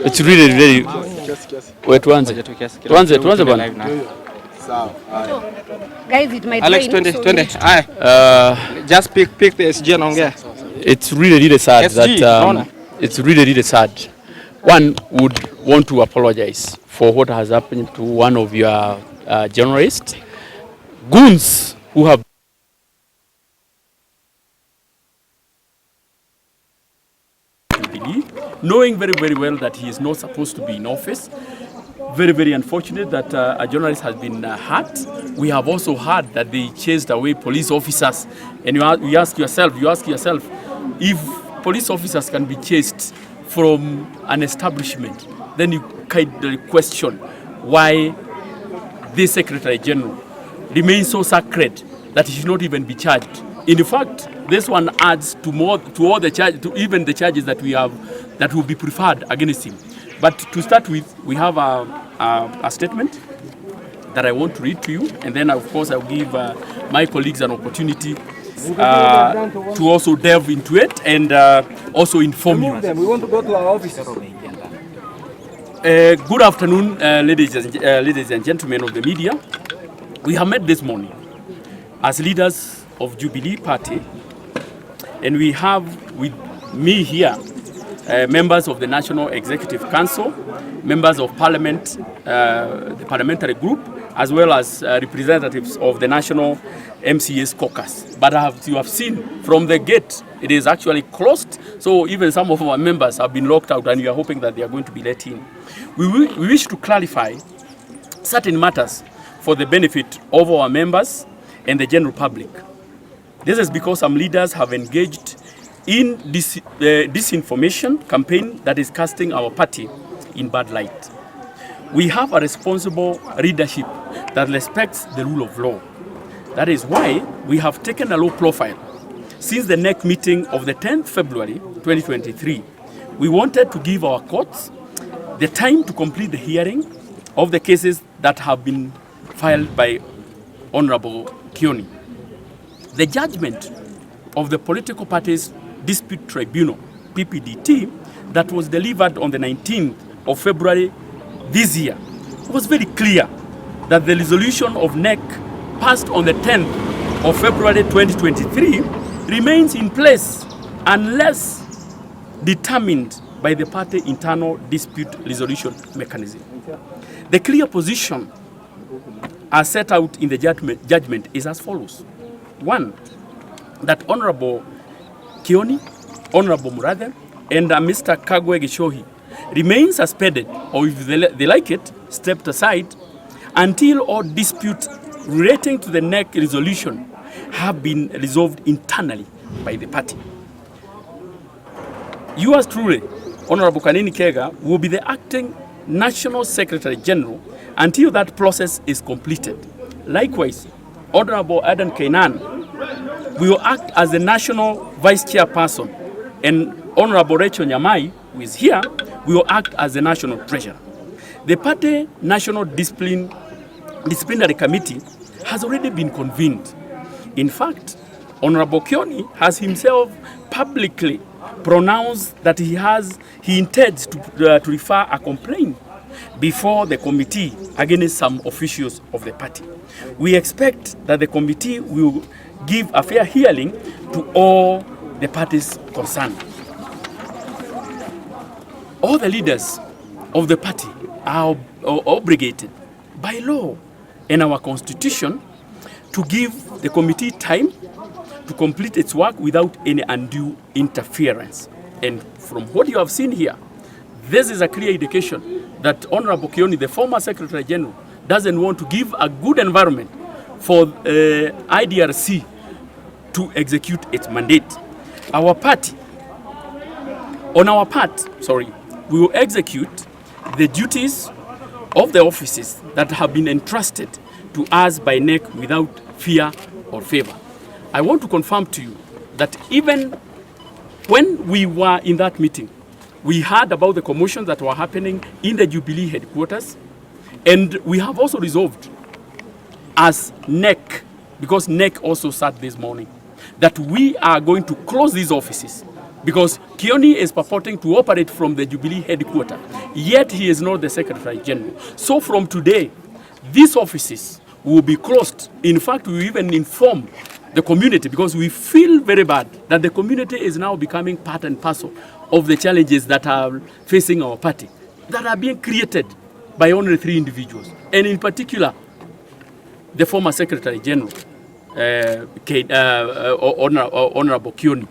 It's really wait tuanze bwana. Guys, it might Alex, rain. twende. Just pick the SG anaongea. It's really sad that it's really sad. One would want to apologize for what has happened to one of your journalists, goons who have knowing very well that he is not supposed to be in office. Very unfortunate that a journalist has been hurt. We have also heard that they chased away police officers, and you ask yourself, if police officers can be chased from an establishment, then you kind of question why this Secretary General remains so sacred that he should not even be charged. In fact, this one adds to all the charges, to even the charges that we have that will be preferred against him. But to start with, we have a statement that I want to read to you, and then of course I'll give my colleagues an opportunity to also delve into it and also inform you. We want to go to our office. Good afternoon, ladies and gentlemen of the media. We have met this morning as leaders of Jubilee Party, and we have with me here members of the National Executive Council, members of Parliament, the parliamentary group, as well as representatives of the National MCA's caucus. But as you have seen from the gate, it is actually closed, so even some of our members have been locked out, and we are hoping that they are going to be let in. We wish to clarify certain matters for the benefit of our members and the general public. This is because some leaders have engaged in this disinformation campaign that is casting our party in bad light. We have a responsible leadership that respects the rule of law. That is why we have taken a low profile. Since the NEC meeting of the 10th February 2023, we wanted to give our courts the time to complete the hearing of the cases that have been filed by Honorable Kioni. The judgment of the Political Parties Dispute Tribunal, PPDT, that was delivered on the 19th of February this year was very clear that the resolution of NEC passed on the 10th of February 2023 remains in place unless determined by the party internal dispute resolution mechanism. The clear position as set out in the judgment is as follows. One, that Honorable Kioni, Honorable Murathe, and Mr. Kagwe Gishohi remain suspended, or if they like it, stepped aside, until all disputes relating to the NEC resolution have been resolved internally by the party. Yours truly, Honorable Kanini Kega, will be the acting National Secretary General until that process is completed. Likewise, Honorable Adan Kainan will act as the National Vice Chairperson, and Honorable Rachel Nyamai, who is here, will act as the National Treasurer. The party National Disciplinary Committee has already been convened. In fact, Honorable Kioni has himself publicly pronounced that he intends to refer a complaint before the committee against some officials of the party. We expect that the committee will give a fair hearing to all the parties concerned. All the leaders of the party are obligated by law and our constitution to give the committee time to complete its work without any undue interference. And from what you have seen here, this is a clear indication that Honorable Kioni, the former Secretary General, doesn't want to give a good environment for IDRC to execute its mandate. Our party, we will execute the duties of the offices that have been entrusted to us by NEC without fear or favor. I want to confirm to you that even when we were in that meeting, we heard about the commotions that were happening in the Jubilee headquarters, and we have also resolved as NEC, because NEC also sat this morning, that we are going to close these offices Because Kioni is purporting to operate from the Jubilee headquarters, yet he is not the Secretary General. So from today, these offices will be closed. In fact, we even inform the community, because we feel very bad that the community is now becoming part and parcel of the challenges that are facing our party, that are being created by only 3 individuals. And in particular, the former Secretary General, Honorable Kioni.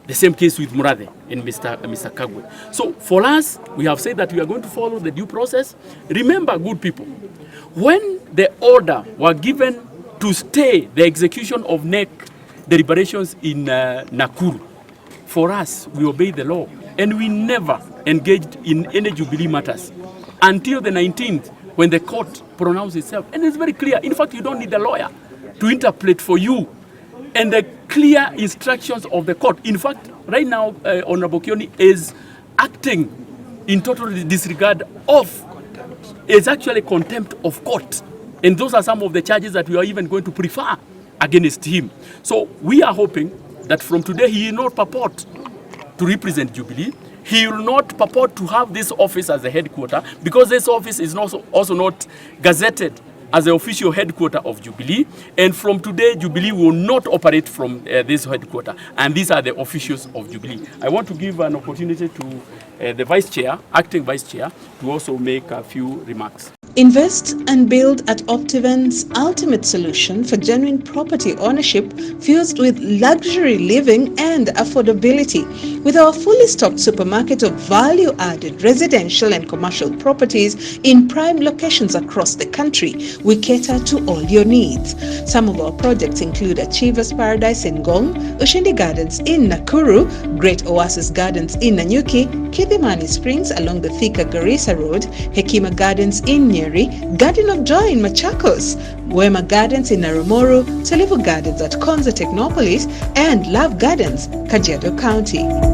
The same case with Murathe and Mr. Kagwe. So for us, we have said that we are going to follow the due process. Remember, good people, when the order were given to stay the execution of NEC deliberations in Nakuru, for us, we obey the law. And we never engaged in any Jubilee matters until the 19th, when the court pronounced itself. And it's very clear. In fact, you don't need a lawyer to interpret for you. And the clear instructions of the court. In fact, right now, Honorable Kioni is acting in total disregard of, is actually contempt of court. And those are some of the charges that we are even going to prefer against him. So we are hoping that from today he will not purport to represent Jubilee. He will not purport to have this office as the headquarter, because this office is also not gazetted as the official headquarter of Jubilee. And from today, Jubilee will not operate from this headquarter. And these are the officials of Jubilee. I want to give an opportunity to the Vice Chair, Acting Vice Chair, to also make a few remarks. Invest and build at Optiven's ultimate solution for genuine property ownership fused with luxury living and affordability. With our fully stocked supermarket of value-added residential and commercial properties in prime locations across the country, we cater to all your needs. Some of our projects include Achievers Paradise in Ngong, Ushindi Gardens in Nakuru, Great Oasis Gardens in Nanyuki, Kidhimani Springs along the Thika Garissa Road, Hekima Gardens in Nyeri, Garden of Joy in Machakos, Wema Gardens in Narumoru, Tulivu Gardens at Konza Technopolis, and Love Gardens, Kajiado County.